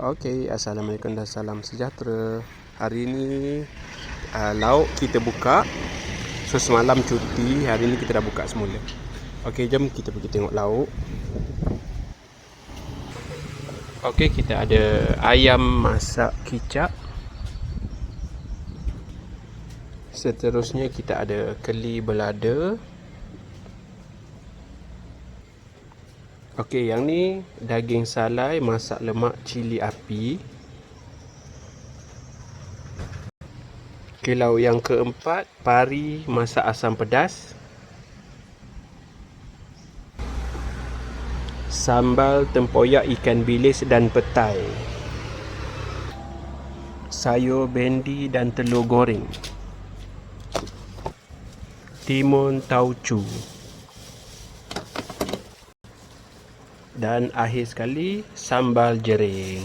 Okey, Assalamualaikum dan salam sejahtera. Hari ini lauk kita buka. So semalam cuti, hari ni kita dah buka semula. Okey, jom kita pergi tengok lauk. Okey, kita ada ayam masak kicap. Seterusnya kita ada keli belada. Okey, yang ni daging salai masak lemak cili api. Okey, lauk yang keempat, pari masak asam pedas. Sambal tempoyak ikan bilis dan petai. Sayur bendi dan telur goreng. Timun tauco. Dan akhir sekali, sambal jering.